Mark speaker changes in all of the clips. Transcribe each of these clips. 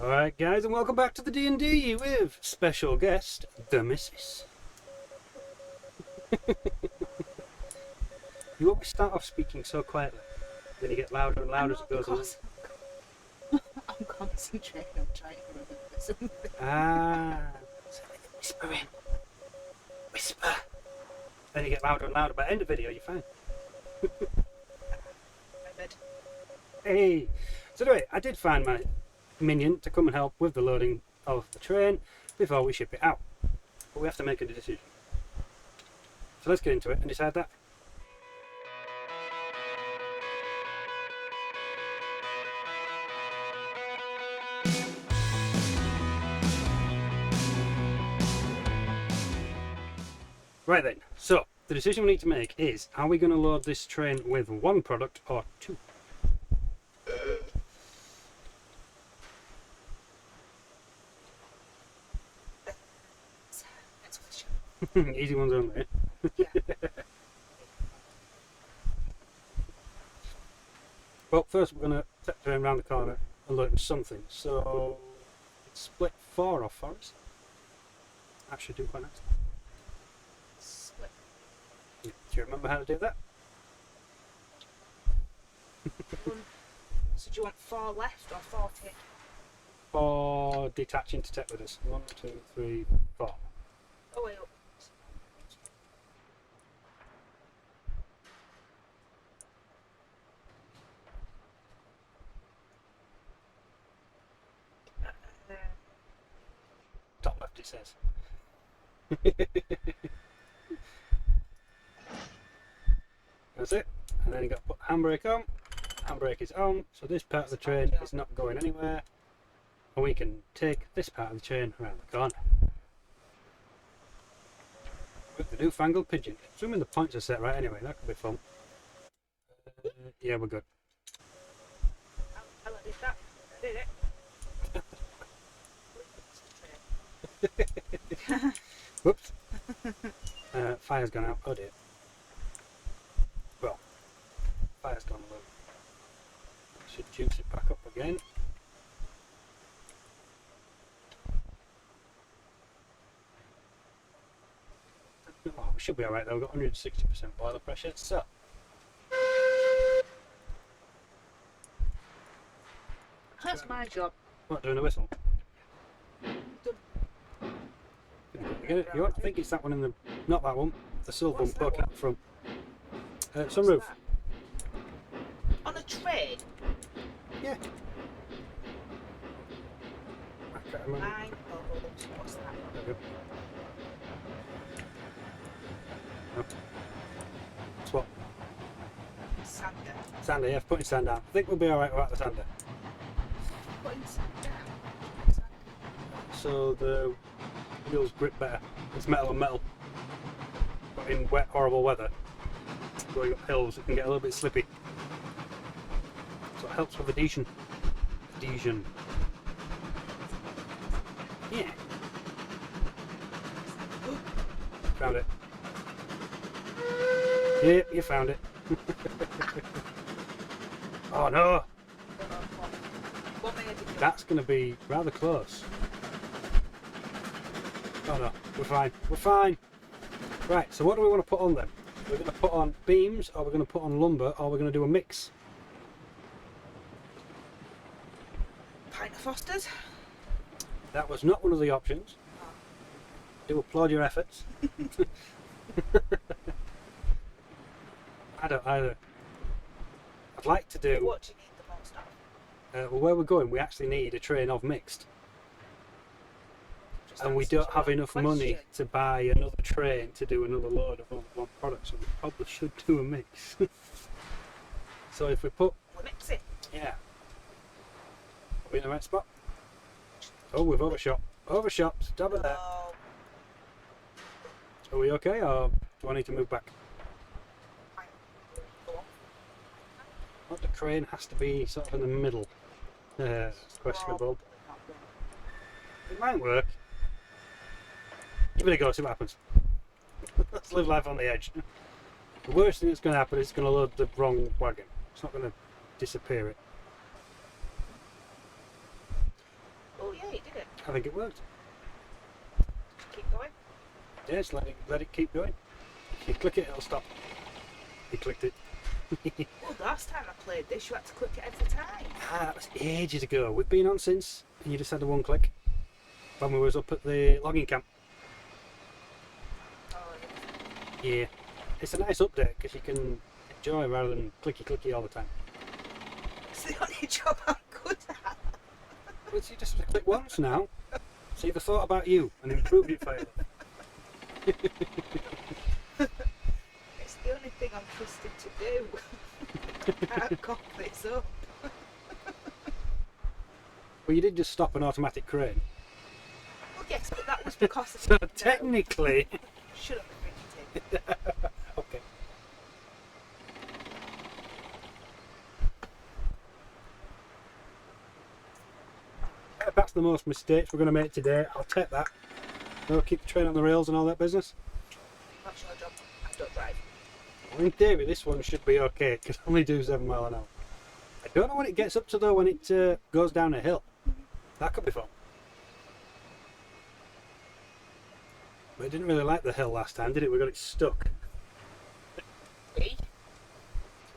Speaker 1: Alright guys, and welcome back to the D&D with special guest, the Missus. You always start off speaking so quietly, then you get louder and louder as it goes along.
Speaker 2: I'm concentrating, I'm trying to remember something.
Speaker 1: Ah, so whispering. Whisper. Then you get louder and louder, by the end of the video you're fine. Hey! So anyway, I did find my minion to come and help with the loading of the train before we ship it out. But we have to make a decision. So let's get into it and decide that. Right then, so the decision we need to make is, are we going to load this train with one product or two?
Speaker 2: Next question.
Speaker 1: Easy ones only.
Speaker 2: Yeah.
Speaker 1: Well, first we're going to take the train around the corner and load it with something. So, let's split 4 off for us. That should do quite nicely.
Speaker 2: Split.
Speaker 1: Do you remember how to do that?
Speaker 2: So do you want 4 left or 40?
Speaker 1: 4 detaching to take with us. 1, 2, 3, 4.
Speaker 2: Oh wait up.
Speaker 1: Top left it says. That's it. And then you got to put handbrake on. Handbrake is on, so this part of the train is not going anywhere. And we can take this part of the train around the corner. With the newfangled pigeon. Assuming the points are set right anyway, that could be fun. Yeah, we're good.
Speaker 2: I did that. I did it.
Speaker 1: Whoops. Fire's gone out. Oh dear. Well, fire's gone low. Should juice it back up again. Oh, we should be alright though. We've got 160% boiler pressure. So,
Speaker 2: That's my job.
Speaker 1: what, doing a whistle? You want to think it's that one in the, not that one, the silver one poking up from sunroof.
Speaker 2: On a train?
Speaker 1: Yeah. I can't remember.
Speaker 2: Mine. Oh, what's that?
Speaker 1: There we go. No. It's what?
Speaker 2: Sander.
Speaker 1: Sander, yeah, putting sand down. I think we'll be alright without the sander.
Speaker 2: Putting sander.
Speaker 1: So the wheels grip better. It's metal on metal. But in wet, horrible weather, going up hills, it can get a little bit slippy. So it helps with adhesion. Adhesion. Yeah. Found it. Yep, you found it. Oh no!
Speaker 2: What may I do?
Speaker 1: That's going to be rather close. Oh no, we're fine. We're fine. Right, so what do we want to put on then? We're going to put on beams, or we're going to put on lumber, or we're going to do a mix.
Speaker 2: Pint of Foster's?
Speaker 1: That was not one of the options.
Speaker 2: Oh.
Speaker 1: I do applaud your efforts. I don't either. I'd like to do...
Speaker 2: What do you need the most of?
Speaker 1: well, where we're going, we actually need a train of mixed.
Speaker 2: Just
Speaker 1: And we
Speaker 2: answer
Speaker 1: don't
Speaker 2: to
Speaker 1: have
Speaker 2: that
Speaker 1: enough
Speaker 2: question.
Speaker 1: money to buy another train to do another load of one product, so we probably should do a mix. So if we put...
Speaker 2: We're mixing.
Speaker 1: Yeah. Are we in the right spot? Oh, we've overshot. Overshot. Double that.
Speaker 2: Oh,
Speaker 1: Are we okay, or do I need to move back?
Speaker 2: fine. Go on.
Speaker 1: Well, the crane has to be sort of in the middle. It's questionable. It might work. Give it a go, see what happens. Let's live life on the edge. The worst thing that's going to happen is it's going to load the wrong wagon. It's not going to disappear it.
Speaker 2: Oh yeah, you did it.
Speaker 1: I think it worked.
Speaker 2: Just keep going.
Speaker 1: Yeah, just let it keep going. If you click it, it'll stop. You clicked it.
Speaker 2: Well, last time I played this, you had to click it every time.
Speaker 1: Ah, that was ages ago. We've been on since, and you just had the one click. When we was up at the logging camp.
Speaker 2: Oh,
Speaker 1: Yeah. It's a nice update because you can enjoy rather than clicky all the time.
Speaker 2: it's the only job I'm good at.
Speaker 1: Well, you just have to click once now. So you've thought about you and improved it for you.
Speaker 2: It's the only thing I'm trusted to do. I can't cock this up.
Speaker 1: Well, you did just stop an automatic crane.
Speaker 2: Well, yes, but that was because of
Speaker 1: So
Speaker 2: no.
Speaker 1: technically...
Speaker 2: Shut up and drink your tea.
Speaker 1: Okay. If that's the most mistakes we're going to make today, I'll take that. We'll keep the train on the rails and all that business.
Speaker 2: That's your job. I don't drive.
Speaker 1: Well, in theory, this one should be okay because I only do 7 miles an hour. I don't know what it gets up to though when it goes down a hill. That could be fun. But I didn't really like the hill last time, did it? We got it stuck.
Speaker 2: Me?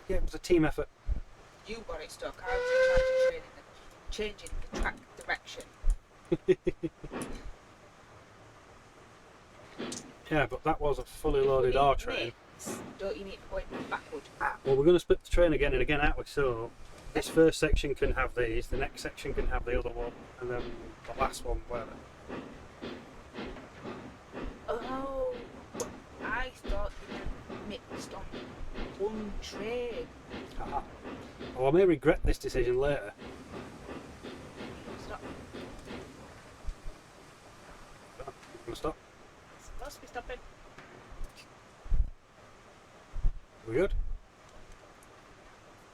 Speaker 1: Yeah, it was a team effort.
Speaker 2: You got it stuck. I was in charge of training them, changing the track direction.
Speaker 1: Yeah, but that was a fully loaded R train.
Speaker 2: Don't you need to go backward?
Speaker 1: Well, we're going to split the train again and again, aren't we? So this first section can have these, the next section can have the other one, and then the last one, whatever.
Speaker 2: Oh, I thought you were mixed on one train.
Speaker 1: Aha. Well, I may regret this decision later.
Speaker 2: Stop.
Speaker 1: So, I'm going to stop.
Speaker 2: It's supposed to be stopping.
Speaker 1: We good?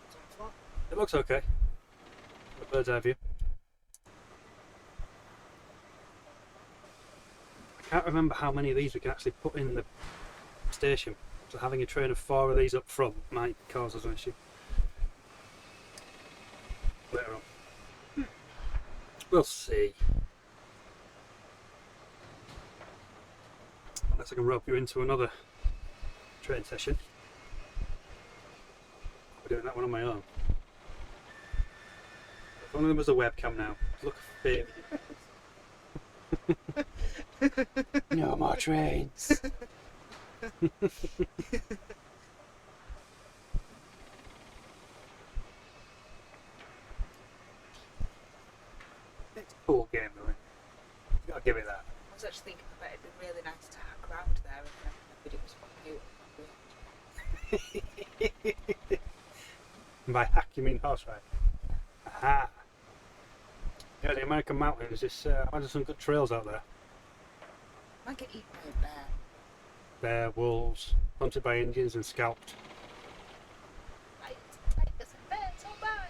Speaker 2: It's on the floor.
Speaker 1: It looks okay. A bird's eye view. I can't remember how many of these we can actually put in the station. So having a train of 4 of these up front might cause us an issue. Later on. We'll see. Unless I can rope you into another train session. We're doing that one on my own. If only there was a webcam now. Look big. No more trains. It's a cool game, though. You gotta give it that.
Speaker 2: I was actually thinking about it'd be really nice to hack around there if the video was fucking you.
Speaker 1: And by hack, you mean horse ride. Aha! Yeah, the American mountains. There's some good trails out there.
Speaker 2: Might get eaten by a bear.
Speaker 1: Bear, wolves, hunted by Indians and scalped.
Speaker 2: Like, there's a bear so bad.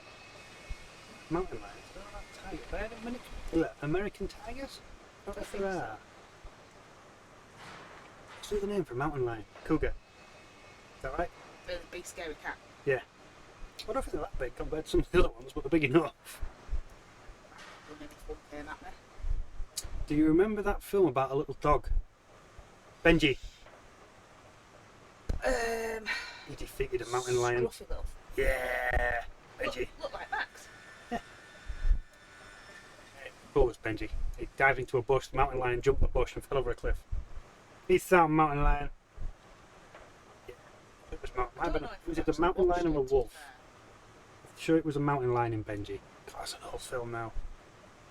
Speaker 1: Mountain lions. They're not tigers. They're American tigers? Not if there are. What's the other name for a mountain lion? Cougar. Is that right?
Speaker 2: Really big scary cat.
Speaker 1: Yeah. I don't think they're that big compared to some of the other ones, but they're big enough.
Speaker 2: Don't make fun came at me.
Speaker 1: Do you remember that film about a little dog? Benji. He defeated a mountain lion.
Speaker 2: Scruffy little.
Speaker 1: Yeah, Benji.
Speaker 2: Look like Max.
Speaker 1: What was Benji? He dived into a bush, the mountain lion jumped the bush and fell over a cliff. He's that mountain lion. Yeah. It was it a mountain lion or a wolf? I'm sure it was a mountain lion in Benji. God, that's an old film now.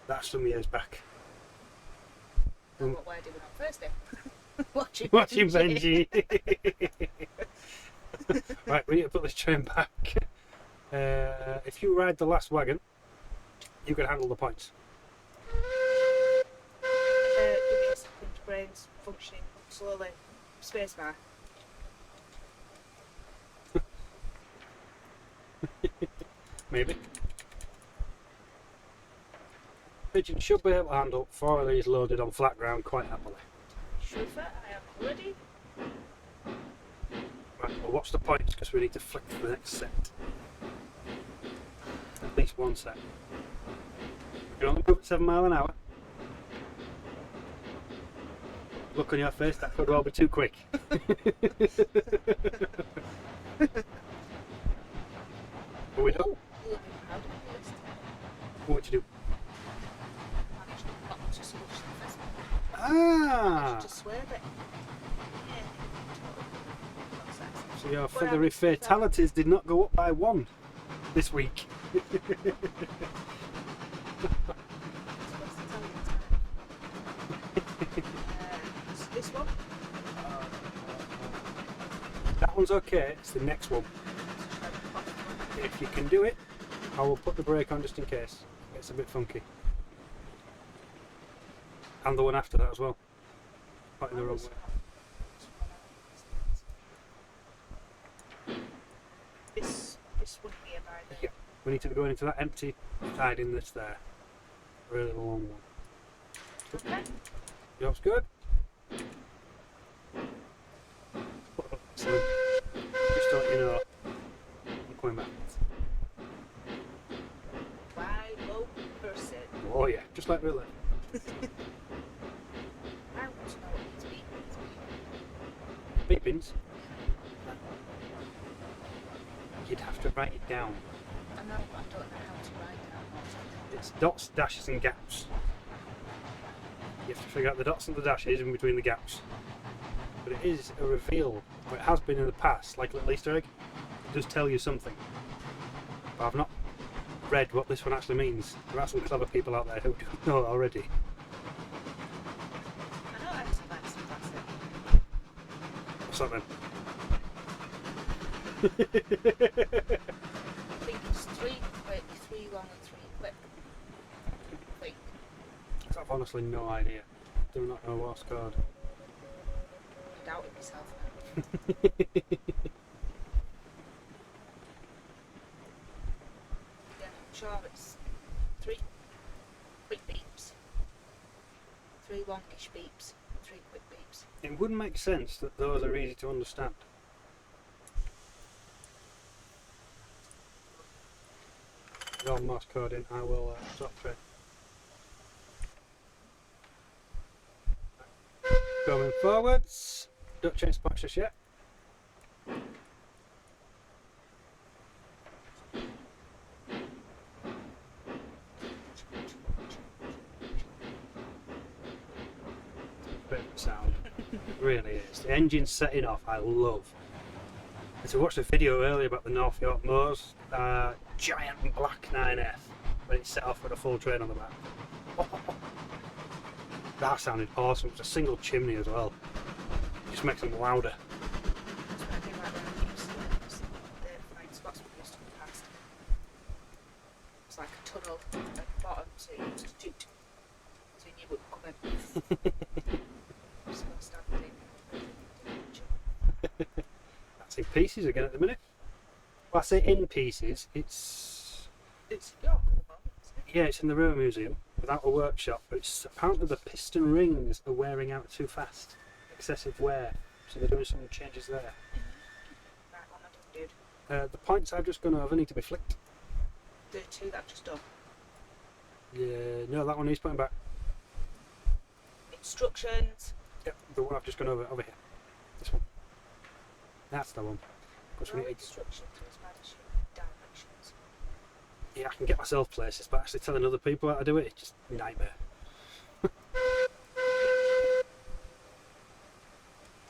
Speaker 1: That's some years back.
Speaker 2: What we're doing on Thursday. Watching
Speaker 1: Benji. Right, we need to put this train back. If you ride the last wagon, you can handle the points.
Speaker 2: Give me a second. Brains functioning slowly. Spacebar.
Speaker 1: Maybe. Pigeon should be able to handle 4 of these loaded on flat ground quite happily.
Speaker 2: Chauffeur, I am ready.
Speaker 1: Right, well, watch the points because we need to flick for the next set. At least one set. can only move at 7 miles an hour. Look on your face, that could well be too quick. But we don't.
Speaker 2: Ooh, look, how do we list?
Speaker 1: What would you do?
Speaker 2: Managed not to smush the pheasant.
Speaker 1: Ah!
Speaker 2: Just swerve it. Yeah. Not sexy.
Speaker 1: So your
Speaker 2: What
Speaker 1: feathery
Speaker 2: happened to that?
Speaker 1: fatalities did not go up by 1 this week.
Speaker 2: Supposed to tell you the time. This one?
Speaker 1: That one's okay, it's the next one. If you can do it, I will put the brake on just in case. It's a bit funky. And the one after that as well. Quite in the wrong way.
Speaker 2: This wouldn't be a bad
Speaker 1: Yeah. We need to be going into that empty siding that's there. Really long one.
Speaker 2: Okay.
Speaker 1: Job's good. Excellent. Just to let you know, I'm coming back.
Speaker 2: Wide low person.
Speaker 1: Oh yeah, just like real life.
Speaker 2: I want to know what these
Speaker 1: Beepings. You'd have to write it down.
Speaker 2: I know, but I don't know how to write down what's on
Speaker 1: It's dots, dashes and gaps. You have to figure out the dots and the dashes in between the gaps. But it is a reveal, or it has been in the past, like a little Easter egg. It does tell you something. But I've not read what this one actually means. There are some clever people out there who do know it already.
Speaker 2: I know Enzosnext, that's it.
Speaker 1: What's that then?
Speaker 2: I think it's 3 quick, 3 long and 3 quick. Quick.
Speaker 1: I've honestly no idea. Do not know Morse code.
Speaker 2: I doubted myself now. Yeah, I'm sure it's 3 quick beeps. 3 longish beeps, 3 quick beeps.
Speaker 1: It would make sense that those are easy to understand. Your Morse code in, I will drop trade. Going forwards. Don't change spots just yet. Bit of sound. It really is. The engine's setting off, I love. And so I watched a video earlier about the North York Moors, giant black 9F, when it set off with a full train on the back. That sounded awesome. It was a single chimney as well. Just makes them louder.
Speaker 2: That's what I do like when I use the flying spots we used to go past. It's like a tunnel at the bottom, so you just toot. So you knew what was coming. Just gonna stand there.
Speaker 1: That's in pieces again at the minute. Well, I say in pieces, it's
Speaker 2: It's York at the moment, isn't it?
Speaker 1: yeah, it's in the Railway Museum without a workshop, but it's apparently the piston rings are wearing out too fast. Excessive wear. So they're doing some changes there.
Speaker 2: Right, what am I doing, dude?
Speaker 1: The points I've just gone over need to be flicked.
Speaker 2: The 2 that I've just done.
Speaker 1: Yeah, no, that one needs putting back.
Speaker 2: Instructions.
Speaker 1: Yep, the one I've just gone over here. This one. That's the one. Because we
Speaker 2: No
Speaker 1: need to,
Speaker 2: instructions is managing directions.
Speaker 1: yeah, I can get myself places, but actually telling other people how to do it, it's just a nightmare.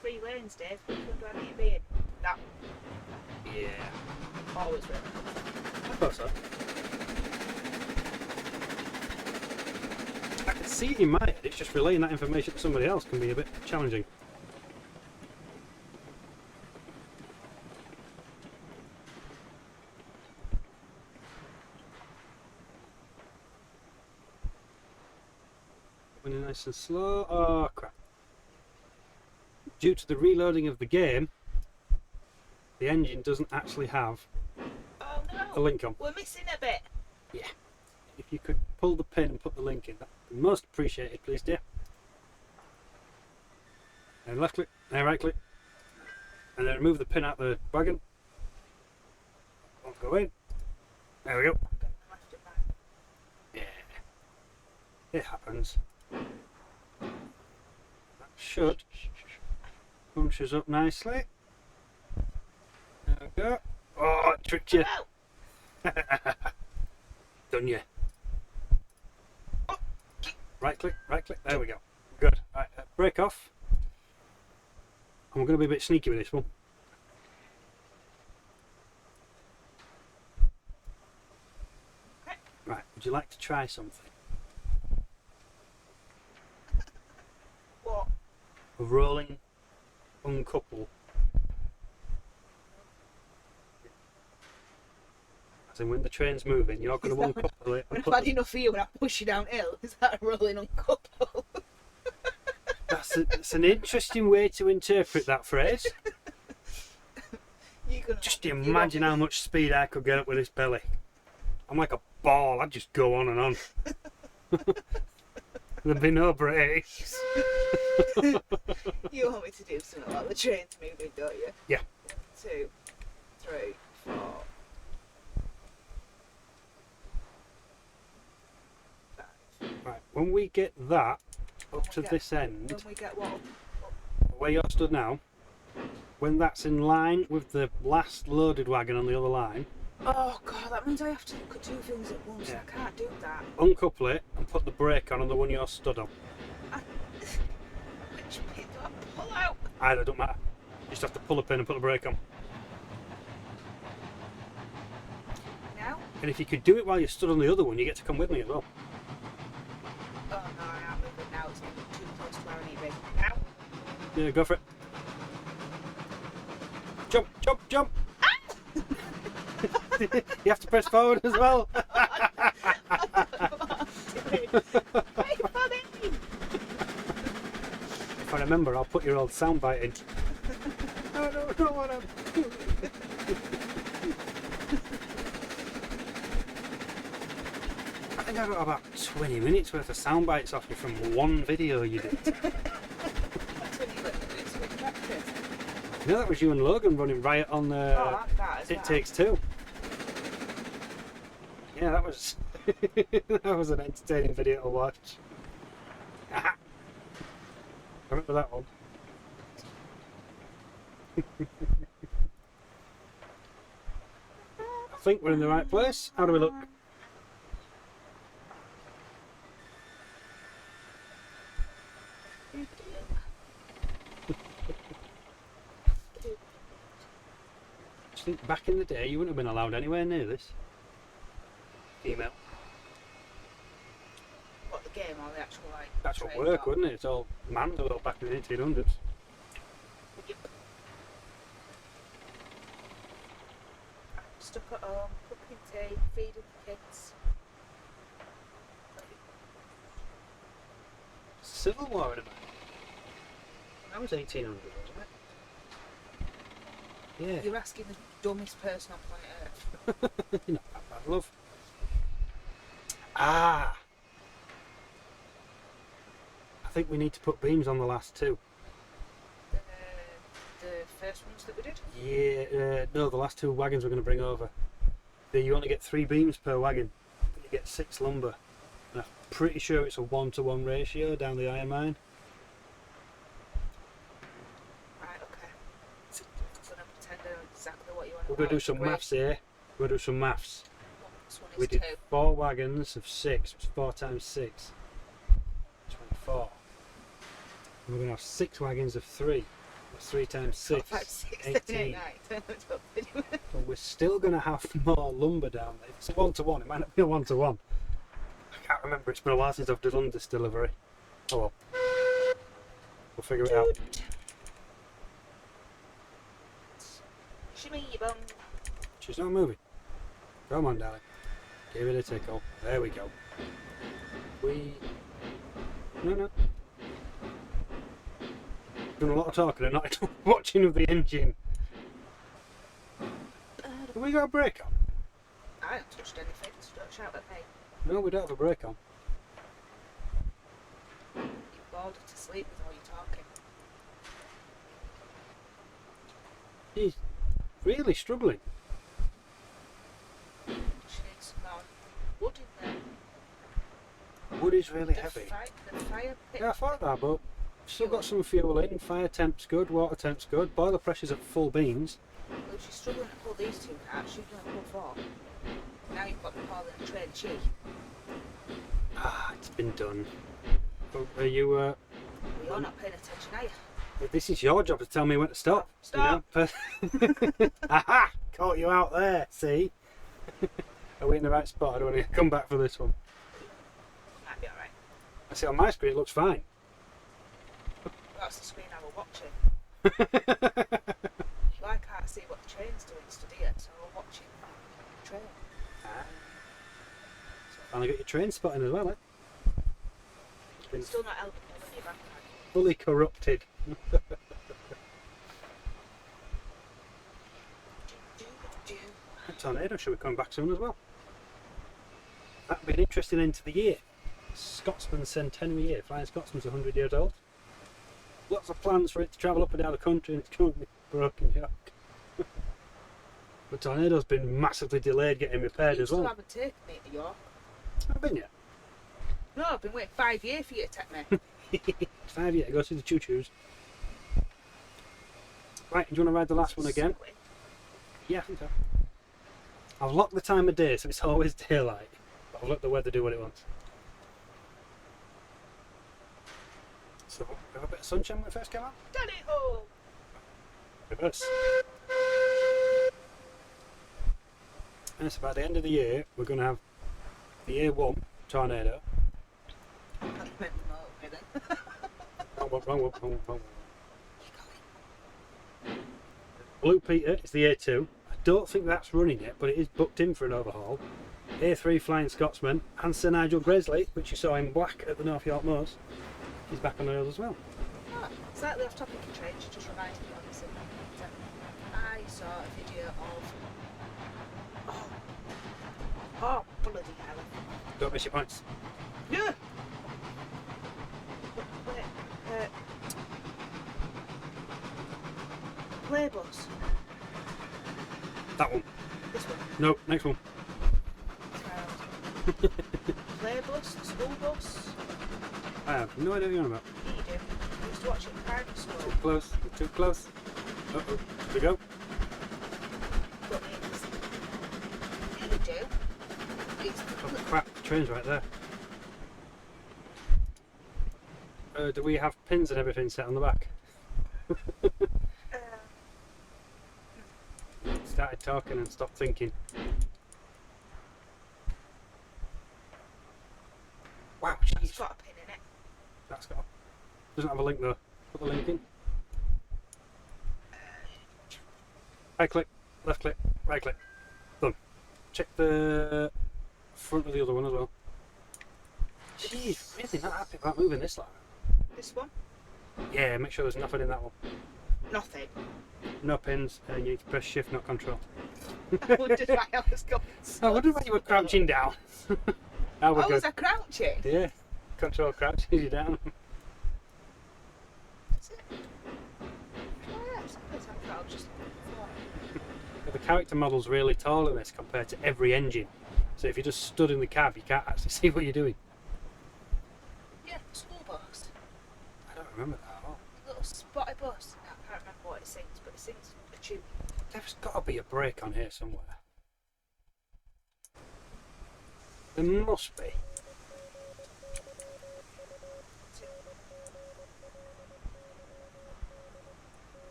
Speaker 2: 3 lanes, Dave. Which one do I need to be in? That one.
Speaker 1: Yeah,
Speaker 2: Always really.
Speaker 1: I thought so. I can see it in my head, it's just relaying that information to somebody else can be a bit challenging. When you're nice and slow. Oh crap. Due to the reloading of the game, the engine doesn't actually have
Speaker 2: Oh
Speaker 1: a
Speaker 2: no!
Speaker 1: link on.
Speaker 2: We're missing a bit.
Speaker 1: Yeah. If you could pull the pin and put the link in, that would be most appreciated, please, dear. And left click, and right click, and then remove the pin out the wagon. Won't go in. There we go.
Speaker 2: Get the left and right.
Speaker 1: Yeah. It happens. That should bunch us up nicely. There we go. Oh, it tricked you. Done you. Right click, right click. There we go. Good. Right, break off. And we're going to be a bit sneaky with this one. Right, would you like to try something?
Speaker 2: What?
Speaker 1: A rolling uncouple. As in when the train's moving, you're going to uncouple it.
Speaker 2: When
Speaker 1: And
Speaker 2: I've had enough of you when I push you downhill, is that a rolling uncouple?
Speaker 1: That's an interesting way to interpret that phrase. Just imagine how much speed I could get up with this belly. I'm like a ball, I'd just go on and on. There'd be no brakes.
Speaker 2: You want me to do something like the train's moving, don't you?
Speaker 1: Yeah.
Speaker 2: 1, 2, 3, 4. 5.
Speaker 1: Right, when we get that up to this end,
Speaker 2: When we get what?
Speaker 1: where you're stood now, when that's in line with the last loaded wagon on the other line,
Speaker 2: Oh god, that means I have to look at 2 things at once.
Speaker 1: Yeah.
Speaker 2: I can't do that.
Speaker 1: uncouple it and put the brake on the one you're stood on.
Speaker 2: Which bit do I pull out?
Speaker 1: Either, don't matter. You just have to pull a pin and put the brake on.
Speaker 2: Now?
Speaker 1: And if you could do it while you're stood on the other one, you get to come with me as well.
Speaker 2: Oh no, I can't move it now. It's getting too close to where I need to be. Now?
Speaker 1: Yeah, go for it. Jump, jump, jump! You have to press forward as well. If I remember, I'll put your old soundbite in. No, what I'm doing. I think I got about 20 minutes worth of soundbites off you from one video you did. No, that was you and Logan running riot on the It Takes Two. Yeah, that was that was an entertaining video to watch. Aha. I remember that one. I think we're in the right place. How do we look? I think back in the day you wouldn't have been allowed anywhere near this. Email.
Speaker 2: What, the game or the actual like?
Speaker 1: That's what
Speaker 2: train
Speaker 1: work,
Speaker 2: dog?
Speaker 1: wouldn't it? It's all manual back in the 1800s.
Speaker 2: Yep. I'm stuck at home, cooking tea, feeding the kids.
Speaker 1: Civil War in a minute. That was 1800, wasn't it? Yeah.
Speaker 2: You're asking the dumbest person on planet Earth.
Speaker 1: Not that bad, love. Ah! I think we need to put beams on the last two.
Speaker 2: The first ones that we did?
Speaker 1: Yeah, no, the last two wagons we're going to bring over. You only get 3 beams per wagon, but you get 6 lumber. And I'm pretty sure it's a 1-to-1 ratio down the iron mine.
Speaker 2: Right, okay. So I'm going to pretend I know exactly what you want.
Speaker 1: We're going to do some maths here. We're going to do some maths.
Speaker 2: This one is
Speaker 1: We did
Speaker 2: 2.
Speaker 1: 4 wagons of 6, which is 4 times 6. 24. And we're going to have 6 wagons of 3. That's 3 times 6.
Speaker 2: 5, 6,
Speaker 1: 18.
Speaker 2: 7, 8, 9.
Speaker 1: But we're still going to have more lumber down there. If it's a 1-to-1, it might not be a 1-to-1. I can't remember, it's been a while since I've done this delivery. Oh well. We'll figure it out.
Speaker 2: Shimmy your bum.
Speaker 1: She's not moving. Come on, darling. Give it a tickle. There we go. No. Doing a lot of talking and not enough watching of the engine. Have we got a brake on?
Speaker 2: I haven't touched anything, so don't shout at me.
Speaker 1: No, we don't have a brake on.
Speaker 2: You're bored to sleep with all your talking.
Speaker 1: He's really struggling.
Speaker 2: She needs some more wood in there.
Speaker 1: wood is really
Speaker 2: The
Speaker 1: heavy.
Speaker 2: The fire pit.
Speaker 1: Yeah, I thought that, but still got some fuel in. Fire temp's good, water temp's good. Boiler pressure's at full beans.
Speaker 2: Well, if she's struggling to pull these two carts, you can only pull 4. Now you've got the Paul and the train cheek.
Speaker 1: Ah, it's been done. But are you?
Speaker 2: Well, you're not paying attention, are you?
Speaker 1: This is your job to tell me when to stop.
Speaker 2: Stop.
Speaker 1: You know? Aha! Caught you out there. See? Are we in the right spot? I don't want to come back for this one.
Speaker 2: Might be alright.
Speaker 1: I see on my screen it looks fine.
Speaker 2: That's the screen I was watching. Well, I can't see what the train's doing today, so I'm watching the train.
Speaker 1: Ah. So finally got your train spotting as well, eh? It's been
Speaker 2: Still not helping me when you're backpack.
Speaker 1: fully corrupted. That tornado should be coming back soon as well. That'd be an interesting end to the year. Scotsman's centenary year. Flying Scotsman's 100 years old. Lots of plans for it to travel up and down the country, and it's currently broken York. The tornado's been massively delayed getting repaired
Speaker 2: You
Speaker 1: as well.
Speaker 2: still haven't taken me to York.
Speaker 1: I've been yet.
Speaker 2: No, I've been waiting 5 years for you to take me.
Speaker 1: It's 5 years. Go see the choo-choos. Right, do you want to ride the last one again? Yeah, I think so. I've locked the time of day so it's always daylight, but I've let the weather do what it wants. So, we have a bit of sunshine when we first came out?
Speaker 2: Daddy ho!
Speaker 1: Reverse. And it's about the end of the year, we're going to have the year 1 tornado.
Speaker 2: I can't remember the motor then.
Speaker 1: Wrong one. Blue Peter is the year 2. I don't think that's running yet, but it is booked in for an overhaul. A3 Flying Scotsman and Sir Nigel Gresley, which you saw in black at the North York Moors, he's back on the rails as well.
Speaker 2: Oh, slightly off topic of train, she just reminded me of this. I saw a video of. Oh, bloody hell.
Speaker 1: Don't miss your points.
Speaker 2: Yeah! Wait, Playbus.
Speaker 1: That one.
Speaker 2: This one.
Speaker 1: No, next one.
Speaker 2: Playbus, the school bus.
Speaker 1: I have no idea what you're on about.
Speaker 2: Yeah, you do. I used to watch it in primary school.
Speaker 1: Too close, too close. Uh-oh, here we go.
Speaker 2: But it's. Yeah, you do. It's
Speaker 1: Oh crap, the train's right there. Do we have pins and everything set on the back? Started talking and stopped thinking. Wow,
Speaker 2: It's
Speaker 1: jeez.
Speaker 2: got a pin in it.
Speaker 1: That's got. Doesn't have a link though. Put the link in. Right click, left click, right click. Done. Check the front of the other one as well. Jeez, really not happy about moving this line.
Speaker 2: This one?
Speaker 1: Yeah, make sure there's nothing in that one.
Speaker 2: Nothing.
Speaker 1: No pins, and you need to press shift, not control.
Speaker 2: I wondered why I was going.
Speaker 1: I wonder why you were crouching down. Now we're
Speaker 2: Oh,
Speaker 1: good.
Speaker 2: was I crouching?
Speaker 1: Yeah, control crouches you down.
Speaker 2: Is it? Oh, yeah, I suppose I thought I was just
Speaker 1: The character model's really tall in this compared to every engine. So if you just stood in the cab, you can't actually see what you're doing.
Speaker 2: Yeah, school bus.
Speaker 1: I don't remember that at all.
Speaker 2: Little spotty bus. I can't remember what it sings, but it sings a tune.
Speaker 1: There's got to be a brake on here somewhere. There must be.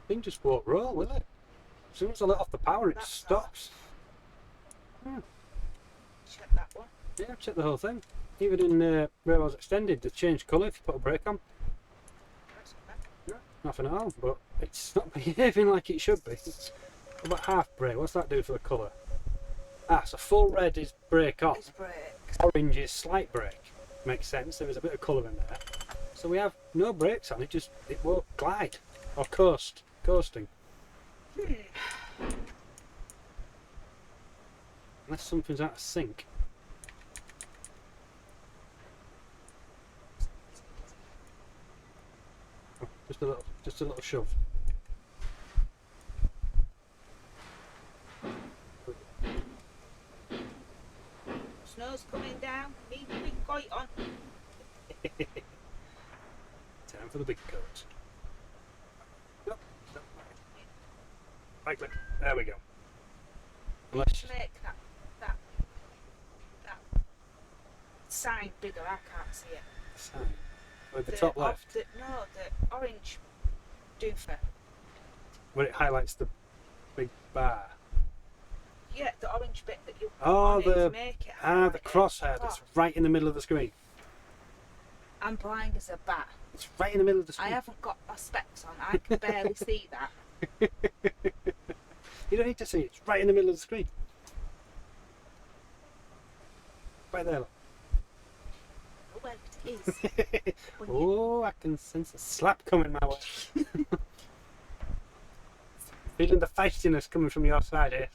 Speaker 1: Thing just won't roll, will it? As soon as I let off the power, it
Speaker 2: That's
Speaker 1: stops.
Speaker 2: Check that one.
Speaker 1: Yeah, check the whole thing. Even in Railroads Extended, they change colour if you put a brake on.
Speaker 2: That's okay.
Speaker 1: Nothing at all, but it's not behaving like it should be. It's about half brake. What's that do for the colour? Ah, so full red is brake on.
Speaker 2: It's brakes.
Speaker 1: Orange is slight brake. Makes sense. There is a bit of colour in there. So we have no brakes on. It won't glide or coasting. Unless something's out of sync. Oh, just a little shove.
Speaker 2: snow's coming down. Need a big coat on.
Speaker 1: Time for the big coat. Nope. Right click. There we go. Let's just
Speaker 2: Make that sign bigger. I can't see it.
Speaker 1: sign. At the top left,
Speaker 2: The orange doofer.
Speaker 1: where it highlights the big bar.
Speaker 2: Yeah, the orange bit that you put
Speaker 1: Oh,
Speaker 2: on it
Speaker 1: the
Speaker 2: to make it highlight
Speaker 1: the
Speaker 2: it.
Speaker 1: crosshair that's right in the middle of the screen.
Speaker 2: I'm blind as a bat.
Speaker 1: It's right in the middle of the
Speaker 2: I
Speaker 1: screen.
Speaker 2: haven't got my specs on. I can barely see that.
Speaker 1: You don't need to see it. It's right in the middle of the screen. Right there, look.
Speaker 2: Oh, well, it is. When you-
Speaker 1: Oh, I can sense a slap coming my way. Feeling the feistiness coming from your side here.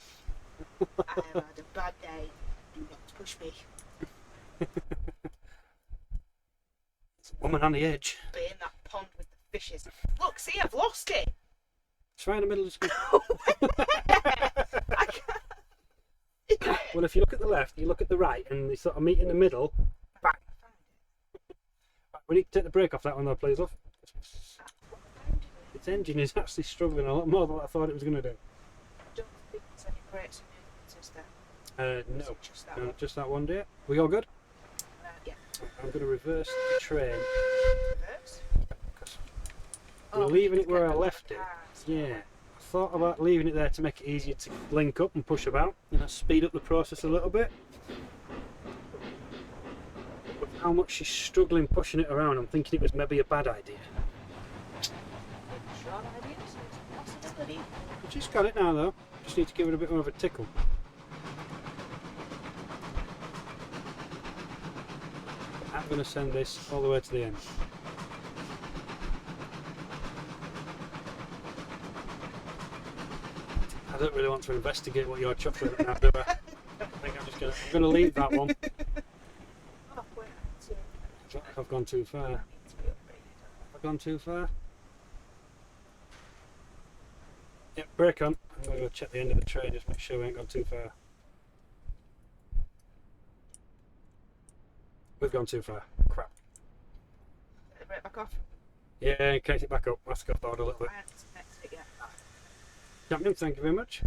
Speaker 2: I have had a bad day. Do not push me.
Speaker 1: Woman on the edge.
Speaker 2: Be in that pond with the fishes. Look, see, I've lost it.
Speaker 1: It's right in the middle of the screen.
Speaker 2: I can't.
Speaker 1: Well, if you look at the left, you look at the right, and they sort of meet in the middle. Bang. We need to take the brake off that one though, please, love. Its engine is actually struggling a lot more than what I thought it was going to do.
Speaker 2: I don't think there's any brakes and movements, is there?
Speaker 1: No,
Speaker 2: Is it just that
Speaker 1: no,
Speaker 2: one?
Speaker 1: just that one, dear. We all good?
Speaker 2: Yeah.
Speaker 1: I'm going to reverse the train.
Speaker 2: Reverse?
Speaker 1: Because
Speaker 2: Oh,
Speaker 1: we're
Speaker 2: we
Speaker 1: leaving
Speaker 2: need
Speaker 1: it
Speaker 2: to
Speaker 1: where
Speaker 2: get
Speaker 1: I
Speaker 2: the
Speaker 1: left it.
Speaker 2: cars.
Speaker 1: Yeah. I thought about leaving it there to make it easier to link up and push about, speed up the process a little bit. But how much she's struggling pushing it around, I'm thinking it was maybe a bad idea.
Speaker 2: Sure idea, so it's a possibility.
Speaker 1: She's got it now though, just need to give it a bit more of a tickle. I'm going to send this all the way to the end. I don't really want to investigate what you're chuckling at now, do I? I think I'm going to leave that one.
Speaker 2: Oh, wait,
Speaker 1: I've gone too far.
Speaker 2: needs to be upgraded.
Speaker 1: I've gone too far. Yep, brake on. I'm going to go check the end of the train, just make sure we ain't gone too far. We've gone too far. Crap.
Speaker 2: Put the brake back off.
Speaker 1: Yeah, case it back up. Let's go forward a little bit.
Speaker 2: I haven't next it yet.
Speaker 1: Captain, thank you very much.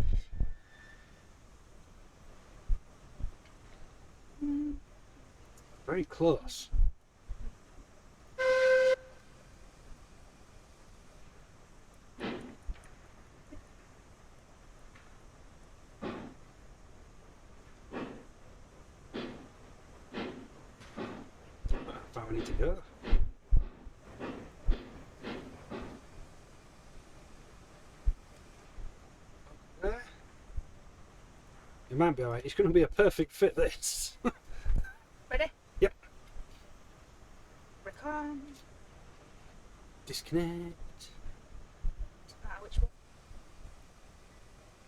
Speaker 1: Very close. How far we need to go. There. It might be alright. It's going to be a perfect fit, this.
Speaker 2: Ready?
Speaker 1: Yep.
Speaker 2: Brake on.
Speaker 1: Disconnect.
Speaker 2: Doesn't matter which one.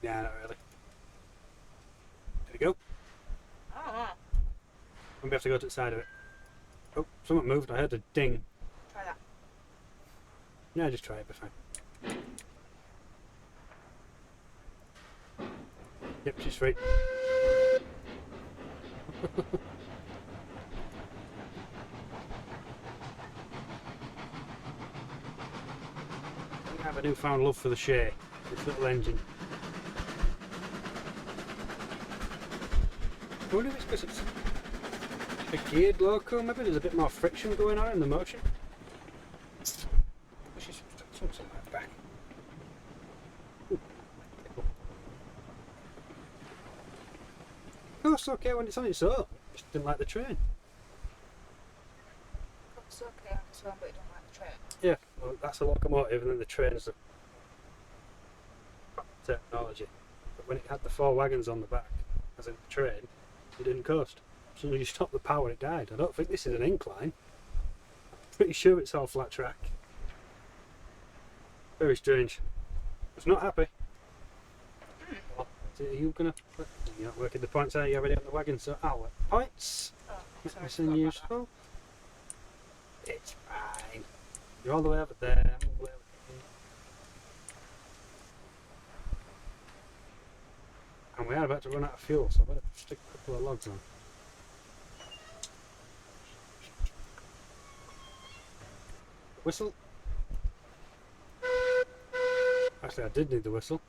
Speaker 1: Nah, not really. There we go.
Speaker 2: Oh,
Speaker 1: I'm going to have to go to the side of it. Oh, something moved. I heard a ding.
Speaker 2: try that.
Speaker 1: Yeah, just try it, be fine. Yep, she's free. I have a newfound love for the Shea, this little engine. I wonder if it's because it's a geared loco, maybe there's a bit more friction going on in the motion. She's something like back. Oh, it's okay when it's on its own. Just didn't like the train.
Speaker 2: It's okay on its own, but it don't like the train.
Speaker 1: Yeah, well, that's a locomotive, and then the train's the technology. But when it had the 4 wagons on the back, as in the train, it didn't coast. As soon as you stopped the power, it died. I don't think this is an incline. I'm pretty sure it's all flat track. Very strange. It's not happy. Well, are you gonna? You're not working the points, are you? Already on the wagon, so I'll work the points.
Speaker 2: Oh,
Speaker 1: Make
Speaker 2: sorry,
Speaker 1: this
Speaker 2: forgot about that.
Speaker 1: unuseful. It's fine. You're all the way over there. I'm all the way over here. And we are about to run out of fuel, so I better stick a couple of logs on. Whistle. Actually, I did need the whistle.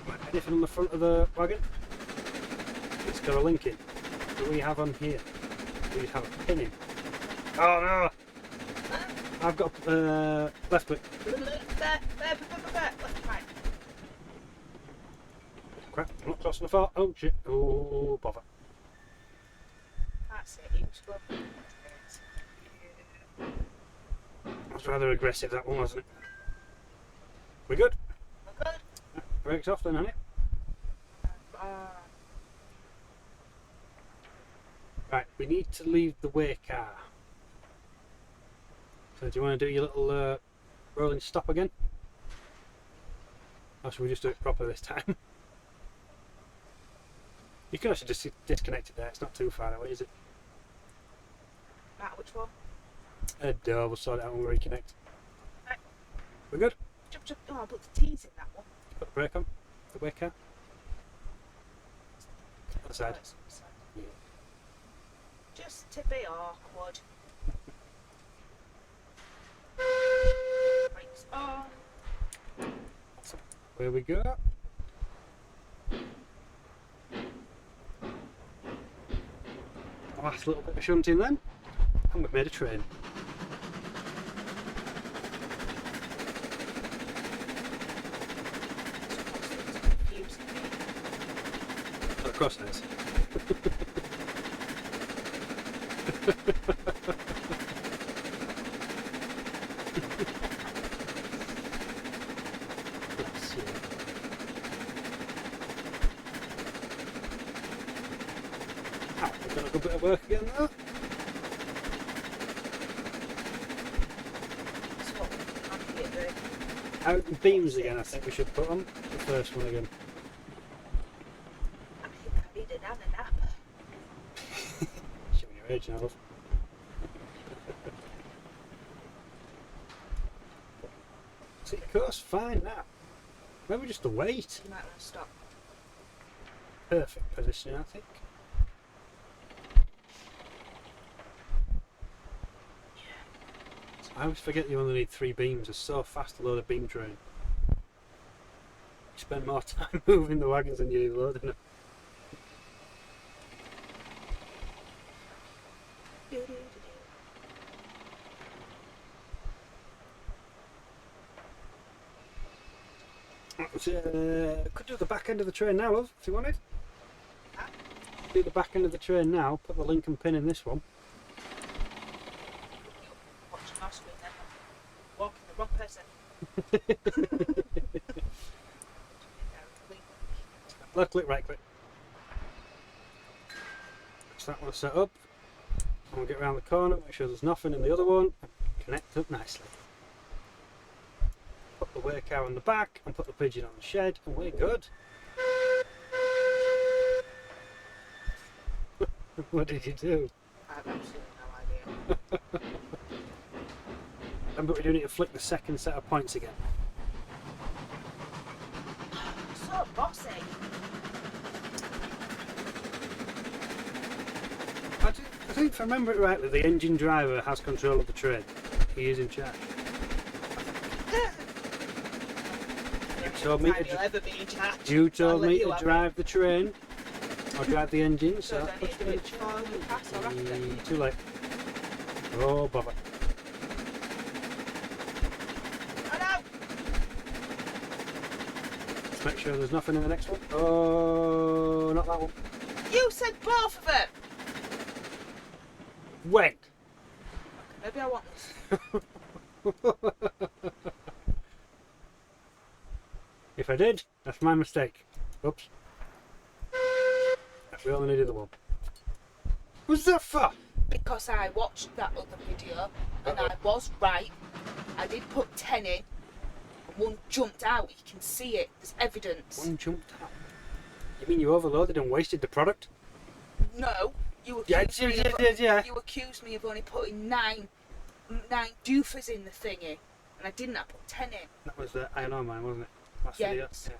Speaker 1: Right, anything on the front of the wagon? It's got a link in. What do we have on here? We have a pin in. Oh no! I've got left click. Crap, I'm not crossing the far. Oh shit. Oh, bother.
Speaker 2: That's it. You just go.
Speaker 1: That's rather aggressive, that one, wasn't it? We good?
Speaker 2: We're good.
Speaker 1: Brakes off then, honey. Right, we need to leave the way car. So do you want to do your little rolling stop again? Or should we just do it proper this time? You can actually just disconnect it there, it's not too far away, is it?
Speaker 2: Matt, which one?
Speaker 1: No, we'll sort it out when we reconnect.
Speaker 2: Right.
Speaker 1: We're good?
Speaker 2: Jump, jump. Oh, I put the T's in that one.
Speaker 1: Put the brake on, the way car. Other side. Yeah.
Speaker 2: Just to be awkward. Brakes on.
Speaker 1: Where we go. Last little bit of shunting then, and we've made a train. Oh, the crosshairs. Let's see. Ah, we've done a good bit of work again there.
Speaker 2: So what I'm here doing.
Speaker 1: Out the beams again, I think we should put on the first one again.
Speaker 2: I think I need another nap.
Speaker 1: Showing your age now, love. See, of course, fine now. Maybe just the weight.
Speaker 2: You might want to stop.
Speaker 1: Perfect positioning, I think. I always forget you only need 3 beams. It's so fast to load a beam train. You spend more time moving the wagons than you do loading them. Could do the back end of the train now, love, if you wanted. Do the back end of the train now, put the link and pin in this one.
Speaker 2: Watching my screen then. Walking the wrong person.
Speaker 1: Left click, right click. So that one's set up. And we'll get around the corner, make sure there's nothing in the other one. Connect up nicely. Put the way car on the back and put the pigeon on the shed, and we're good. What did you do?
Speaker 2: I have absolutely no idea.
Speaker 1: Remember, we do need to flick the second set of points again.
Speaker 2: So bossy.
Speaker 1: I think if I remember it rightly, the engine driver has control of the train. He is in charge. You told me to drive the train, or drive the engine, so
Speaker 2: don't need to do it before we pass or after.
Speaker 1: too late. Oh, bother.
Speaker 2: Oh no!
Speaker 1: Let's make sure there's nothing in the next one. Oh, not that one.
Speaker 2: You said both of them!
Speaker 1: When?
Speaker 2: Maybe I want this.
Speaker 1: If I did, that's my mistake. Oops. We only needed the one. What's that for?
Speaker 2: Because I watched that other video and I was right. I did put 10 in and one jumped out. You can see it. There's evidence.
Speaker 1: One jumped out. You mean you overloaded and wasted the product?
Speaker 2: No. You
Speaker 1: Yeah,
Speaker 2: accused, me of,
Speaker 1: yeah.
Speaker 2: you accused me of only putting nine doofers in the thingy. And I didn't. I put 10 in.
Speaker 1: That was the iron ore mine, wasn't it? Last
Speaker 2: Yes.
Speaker 1: video. Yeah.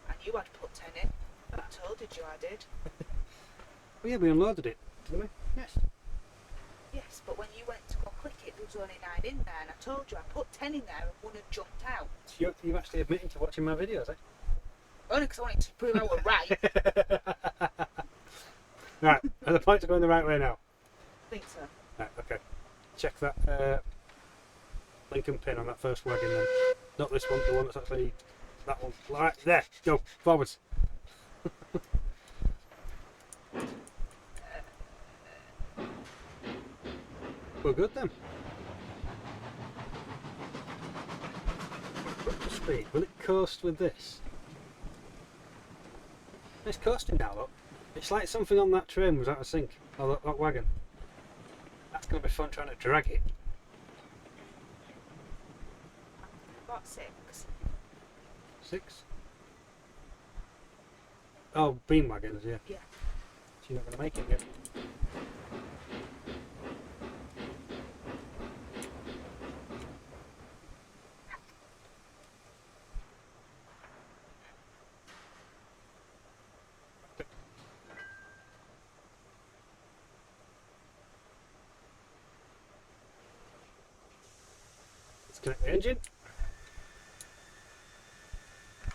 Speaker 2: I knew I'd put 10 in. I told you I did.
Speaker 1: Oh yeah, we unloaded it. to me. Yes.
Speaker 2: Yes, but when you went to go click it, there was only 9 in there, and I told you I put 10 in there and one had jumped out.
Speaker 1: So you're actually admitting to watching my videos, eh?
Speaker 2: Only because I wanted to prove I were right.
Speaker 1: Right, are the points going the right way now?
Speaker 2: I think so.
Speaker 1: Right, okay. Check that Lincoln pin on that first wagon then. Not this one, the one that's actually that one. Alright, there, go, forwards. We're good then. Up to speed. Will it coast with this? It's coasting now, look. It's like something on that train was out of sync. Or that wagon. That's going to be fun trying to drag it.
Speaker 2: Got 6.
Speaker 1: 6? Oh, beam wagons, yeah.
Speaker 2: Yeah.
Speaker 1: So you're not going to make it yet. Disconnect the engine.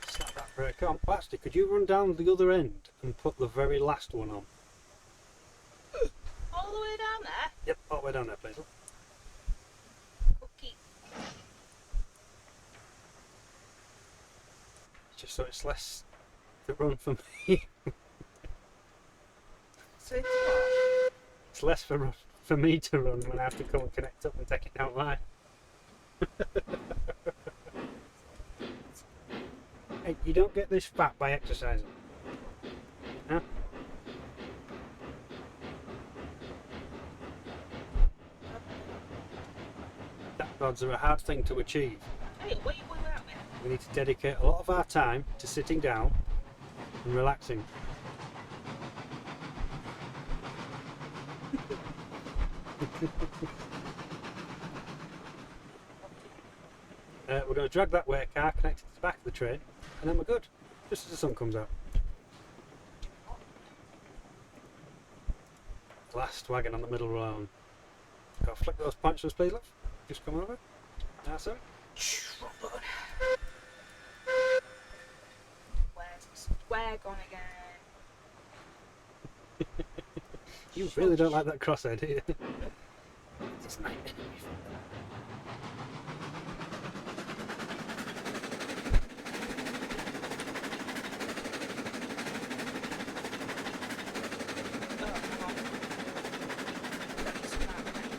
Speaker 1: Slap that brake on. Well, actually, could you run down the other end and put the very last one on?
Speaker 2: All the way down there?
Speaker 1: Yep, all the way down there, please.
Speaker 2: Cookie.
Speaker 1: Just so it's less to run for me.
Speaker 2: So it's what?
Speaker 1: It's less for me to run when I have to come and connect up and take it down line. Hey, you don't get this fat by exercising. Huh? That rods are a hard thing to achieve.
Speaker 2: Hey, what are you going out with?
Speaker 1: We need to dedicate a lot of our time to sitting down and relaxing. We're going to drag that way car, connect it to the back of the train, and then we're good, just as the sun comes out. Last wagon on the middle row. Go flick those punches, please, love. Just come over. That's it.
Speaker 2: Trombone. Where's the square gone again?
Speaker 1: You really don't like that crosshead, do you?
Speaker 2: It's my enemy.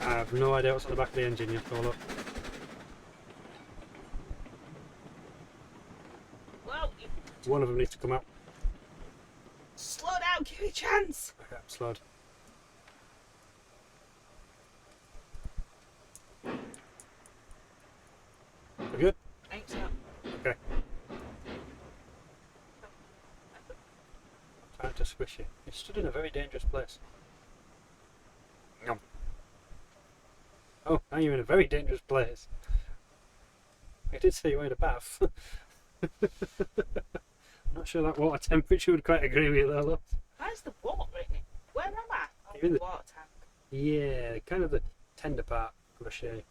Speaker 1: I have no idea what's on the back of the engine, you have to have a look.
Speaker 2: Well, you
Speaker 1: One of them needs to come out.
Speaker 2: slow down, give me a chance.
Speaker 1: Okay, I'm slowed. We're good?
Speaker 2: I think so.
Speaker 1: Okay. Trying to squish you. You stood in a very dangerous place. Yum. Oh, now you're in a very dangerous place. I did say you had a bath. I'm not sure that water temperature would quite agree with you though, look.
Speaker 2: Where's the water in it? Where am I? Oh,
Speaker 1: You're in
Speaker 2: the
Speaker 1: the-
Speaker 2: water tank.
Speaker 1: Yeah, kind of the tender part of a shade.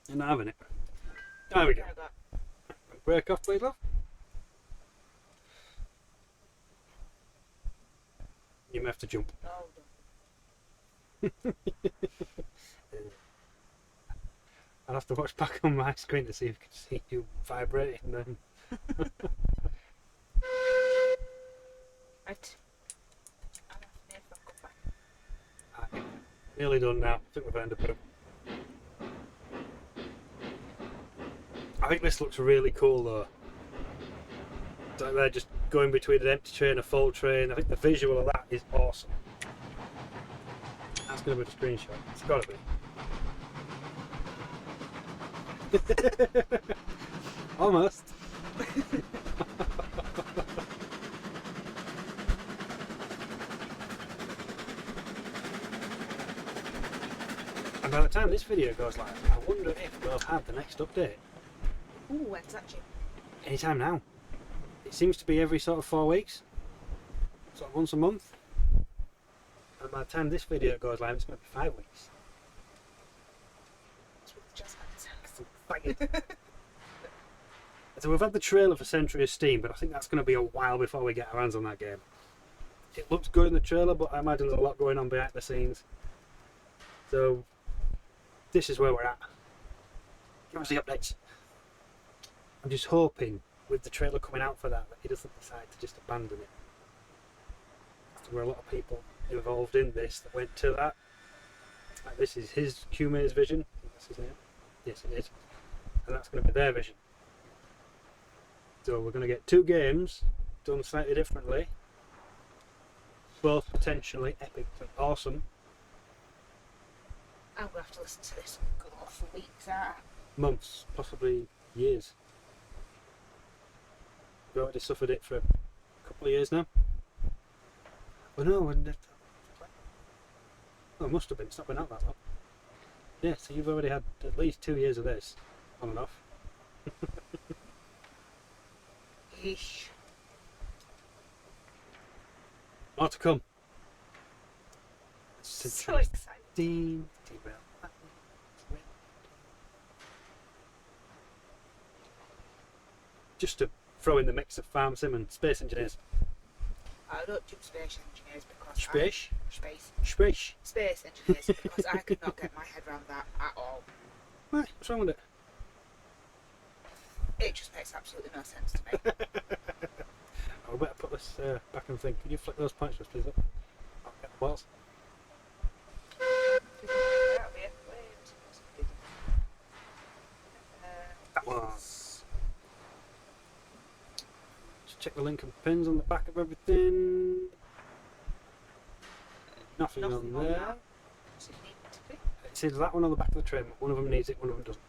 Speaker 1: You're not having it. There we go.
Speaker 2: There we go.
Speaker 1: Break off, please, love. You may have to jump.
Speaker 2: Oh,
Speaker 1: I'll have to watch back on my screen to see if I can see you vibrating then.
Speaker 2: right. I'm if I go back.
Speaker 1: Right, nearly done now. I think we've ended up. I think this looks really cool though. It's like they're just going between an empty train and a full train. I think the visual of that is awesome. That's going to be the screenshot. It's got to be. Almost. And by the time this video goes live, I wonder if we'll have the next update.
Speaker 2: Ooh, when's that due?
Speaker 1: Anytime now. It seems to be every sort of 4 weeks. sort of once a month. And by the time this video goes live, it's going to be 5 weeks.
Speaker 2: That's what the jazz hands.
Speaker 1: Banging. So we've had the trailer for Century of Steam, but I think that's going to be a while before we get our hands on that game. It looks good in the trailer, but I imagine there's a lot going on behind the scenes. So this is where we're at. Give us the updates. I'm just hoping, with the trailer coming out for that he doesn't decide to just abandon it. There were a lot of people involved in this that went to that. Like, this is his Q-Maze vision. That's his name. Yes, it is. And that's going to be their vision. So we're going to get 2 games done slightly differently. Both potentially epic and awesome.
Speaker 2: I'm going to have to listen to this go off for weeks, aren't I?
Speaker 1: Months, possibly years. We've already suffered it for a couple of years now. Well, no, it must have been. It's not been out that long. Yeah, so you've already had at least 2 years of this, on and off.
Speaker 2: Eesh.
Speaker 1: More to come.
Speaker 2: So exciting.
Speaker 1: Just to throw in the mix of farm sim and space engineers.
Speaker 2: I don't do space engineers because
Speaker 1: Space?
Speaker 2: Space engineers because I could not get my head around that at all.
Speaker 1: Right, what's wrong with it?
Speaker 2: It just makes absolutely no sense to me.
Speaker 1: I better put this back and think. Can you flick those points, please? Up? I'll get the balls. That one. Just check the link and pins on the back of everything. Nothing on there.
Speaker 2: Does it need to be?
Speaker 1: It says that one on the back of the train, but one of them needs it, one of them doesn't.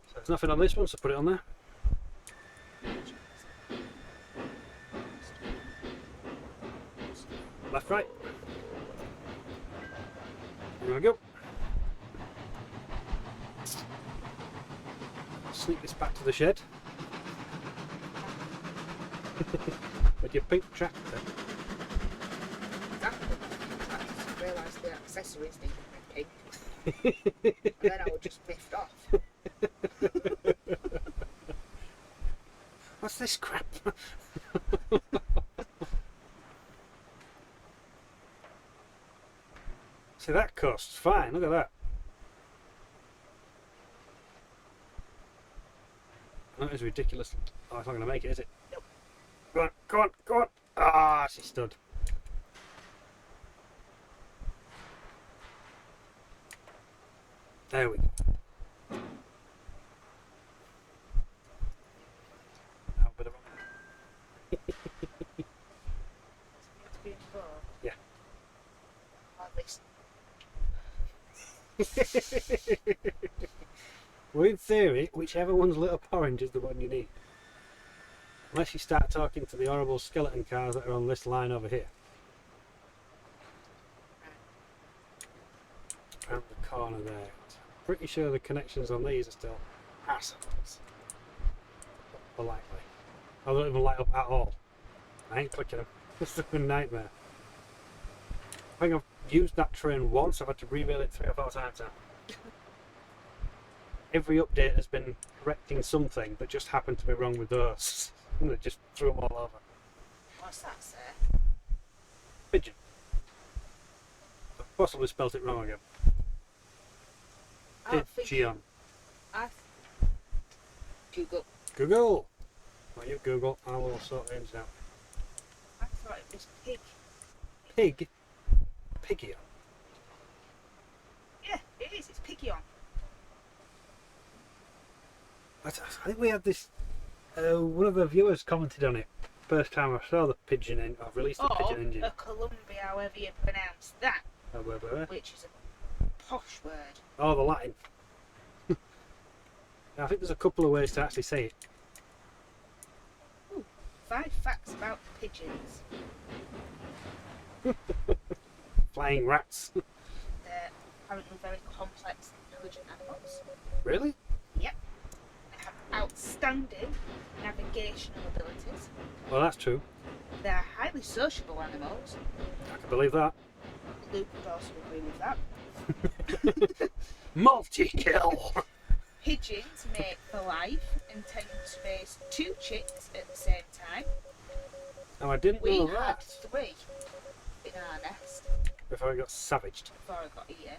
Speaker 1: So there's nothing on this one, so put it on there. Left, right. Here we go. Sneak this back to the shed. With your pink tractor.
Speaker 2: Exactly. I just realised the accessories needed to be pink. And then I would just biffed off.
Speaker 1: What's this crap? See, that costs fine. Look at that. That is ridiculous. Oh, it's not going to make it, is it?
Speaker 2: Nope.
Speaker 1: Go on, go on, go on. Ah, she stood. There we go. How bit of Yeah. Well, in theory, whichever one's lit up orange is the one you need. Unless you start talking to the horrible skeleton cars that are on this line over here. Around the corner there. Pretty sure the connections on these are still assholes. Politely. I don't even light up at all. I ain't clicking them. This is a nightmare. I think I've used that train once. I've had to rebuild it 3 or 4 times now. Every update has been correcting something that just happened to be wrong with those. And they just threw them all over.
Speaker 2: What's that, sir?
Speaker 1: Pigeon. I've possibly spelt it wrong again. Pigeon.
Speaker 2: Google.
Speaker 1: Google! Well, you Google, I will sort the ends out.
Speaker 2: I thought it was pig.
Speaker 1: Pig? Piggy.
Speaker 2: Yeah, it is. It's Piggion.
Speaker 1: I think we had this. One of the viewers commented on it. First time I saw the pigeon engine. I've released the pigeon engine.
Speaker 2: A Columbia, however you pronounce that.
Speaker 1: Where?
Speaker 2: Which is a posh word.
Speaker 1: Oh, the Latin. I think there's a couple of ways to actually say it.
Speaker 2: Ooh, 5 facts about pigeons.
Speaker 1: Flying rats.
Speaker 2: They're apparently very complex, intelligent animals.
Speaker 1: Really?
Speaker 2: Yep. They have outstanding outstanding navigational abilities.
Speaker 1: Well, that's true.
Speaker 2: They are highly sociable animals.
Speaker 1: I can believe that.
Speaker 2: Luke would also agree with that.
Speaker 1: Multi-kill!
Speaker 2: Pigeons mate for life and tend to raise 2 chicks at the same time.
Speaker 1: Oh, I didn't
Speaker 2: We
Speaker 1: know
Speaker 2: had
Speaker 1: that.
Speaker 2: 3 in our nest
Speaker 1: Before I got savaged.
Speaker 2: before I got eaten.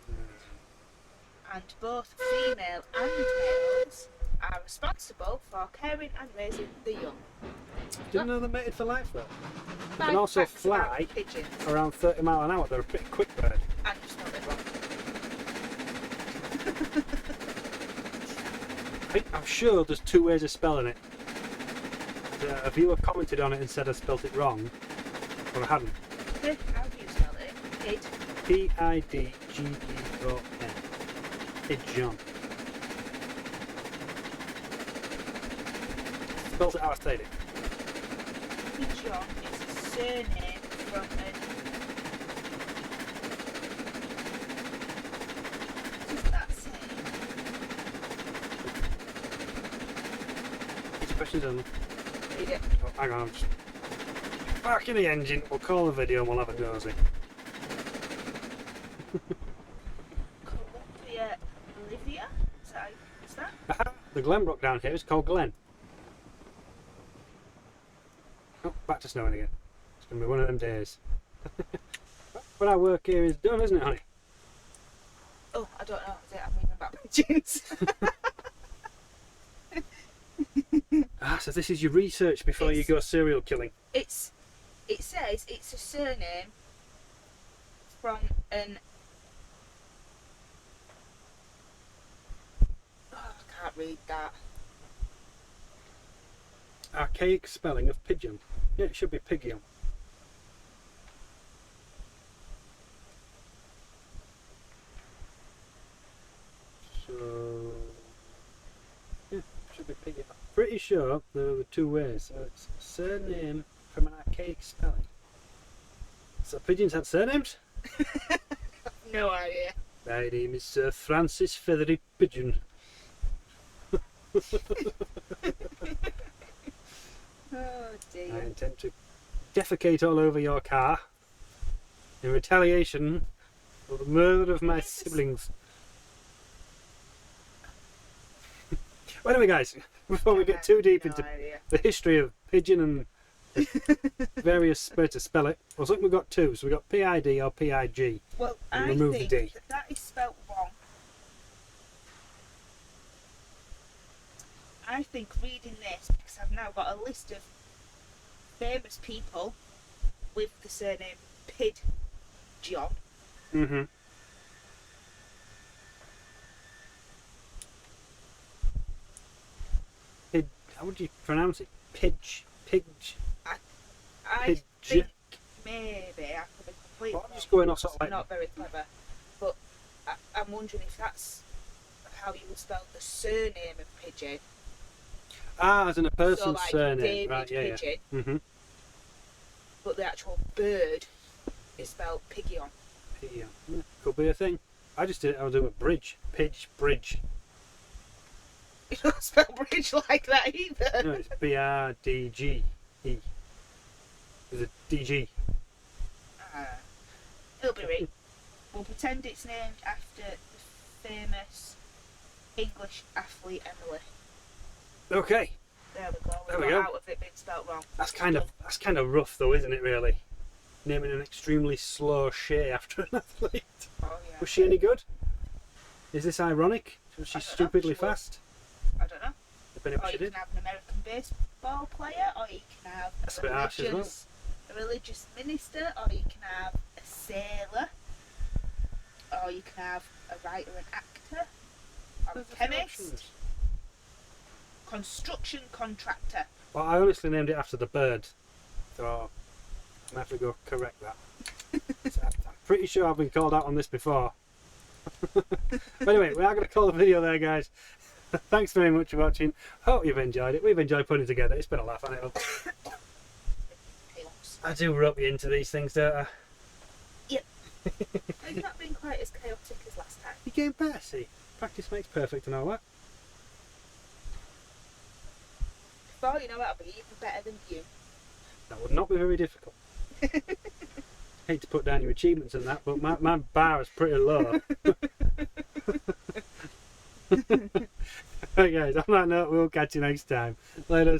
Speaker 2: And both female and males are responsible for caring and raising the young.
Speaker 1: Didn't know they mated for life though. They
Speaker 2: Five
Speaker 1: can also
Speaker 2: facts about
Speaker 1: fly
Speaker 2: pigeons.
Speaker 1: around 30 miles an hour. They're a pretty quick bird.
Speaker 2: And you spelled it wrong.
Speaker 1: I'm sure there's 2 ways of spelling it. A viewer commented on it and said I spelt it wrong, but I hadn't.
Speaker 2: How do you spell it? Pid.
Speaker 1: P-I-D-G-E-O-N. Pigeon. Spells it how I said it.
Speaker 2: Pigeon is a surname from an... What does that say?
Speaker 1: Each question's only.
Speaker 2: Read it.
Speaker 1: Oh, hang on, I'm just parking the engine. We'll call the video and we'll have a nosy.
Speaker 2: Columbia Olivia? Is that?
Speaker 1: The Glenbrook down here is called Glen. Oh, back to snowing again. It's going to be one of them days. But our work here is done, isn't it, honey?
Speaker 2: Oh, I don't know. I'm reading about pigeons.
Speaker 1: So this is your research before you go serial killing.
Speaker 2: It says it's a surname from an... Oh, I can't read that.
Speaker 1: Archaic spelling of pigeon. Yeah, it should be pigeon. So, yeah, should be pigeon. Pretty sure there were 2 ways. So it's surname from an archaic spelling. So pigeons had surnames?
Speaker 2: No idea.
Speaker 1: My name is Sir Francis Feathery Pigeon.
Speaker 2: Oh dear.
Speaker 1: I intend to defecate all over your car in retaliation for the murder of my siblings. Well, anyway, guys, before we get too deep into the history of pigeon and various ways to spell it, well, I think we've got 2. So we've got PID or PIG.
Speaker 2: Well,
Speaker 1: And
Speaker 2: I
Speaker 1: remove the
Speaker 2: think
Speaker 1: D.
Speaker 2: that is spelt wrong. I think reading this, because I've now got a list of famous people with the surname Pidgeon.
Speaker 1: Mm-hmm. How would you pronounce it? Pidge.
Speaker 2: I
Speaker 1: Pidge.
Speaker 2: think maybe I could be completely
Speaker 1: Well, I'm
Speaker 2: wrong.
Speaker 1: just going off sort of
Speaker 2: I'm
Speaker 1: like...
Speaker 2: not very clever, but I'm wondering if that's how you would spell the surname of Pigeon.
Speaker 1: Ah, as in a person's
Speaker 2: So, like,
Speaker 1: surname.
Speaker 2: David
Speaker 1: Right, yeah,
Speaker 2: Pigeon,
Speaker 1: yeah. Mm-hmm.
Speaker 2: but the actual bird is spelled Pigeon.
Speaker 1: Yeah, could be a thing. I just did it, I was doing a bridge. Pidge, bridge.
Speaker 2: You don't spell bridge like that either.
Speaker 1: No, it's B-R-D-G-E. There's a D-G.
Speaker 2: It'll be right. We'll pretend it's named after the famous English athlete Emily.
Speaker 1: Okay,
Speaker 2: There we go.
Speaker 1: There we
Speaker 2: got
Speaker 1: go.
Speaker 2: out of it being spelled wrong.
Speaker 1: that's kind of rough though, isn't it, really? Naming an extremely slow shay after an athlete.
Speaker 2: Oh yeah.
Speaker 1: Was she any good? Is this ironic? Was she
Speaker 2: I don't know,
Speaker 1: stupidly
Speaker 2: she was.
Speaker 1: fast?
Speaker 2: I don't know.
Speaker 1: Depending
Speaker 2: Or
Speaker 1: what
Speaker 2: you
Speaker 1: she
Speaker 2: can
Speaker 1: did.
Speaker 2: have an American baseball player, or you can have
Speaker 1: That's a bit harsh as well.
Speaker 2: a religious minister, or you can have a sailor, or you can have a writer and actor, or
Speaker 1: There's
Speaker 2: a
Speaker 1: a few
Speaker 2: chemist,
Speaker 1: options.
Speaker 2: construction contractor.
Speaker 1: Well, I honestly named it after the bird, so I'm going to have to go correct that. So I'm pretty sure I've been called out on this before. But anyway, we are going to call the video there, guys. Thanks very much for watching. Hope you've enjoyed it. We've enjoyed putting it together. It's been a laugh, hasn't it?
Speaker 2: Chaos.
Speaker 1: I do rope you into these things, don't I?
Speaker 2: Yep. It's not been quite as chaotic as last time.
Speaker 1: You getting better, see? Practice makes perfect and all that.
Speaker 2: before, you know what, I'll be even better than you.
Speaker 1: That would not be very difficult. Hate to put down your achievements and that, but my bar is pretty low. Right guys, on that note, we'll catch you next time. Later.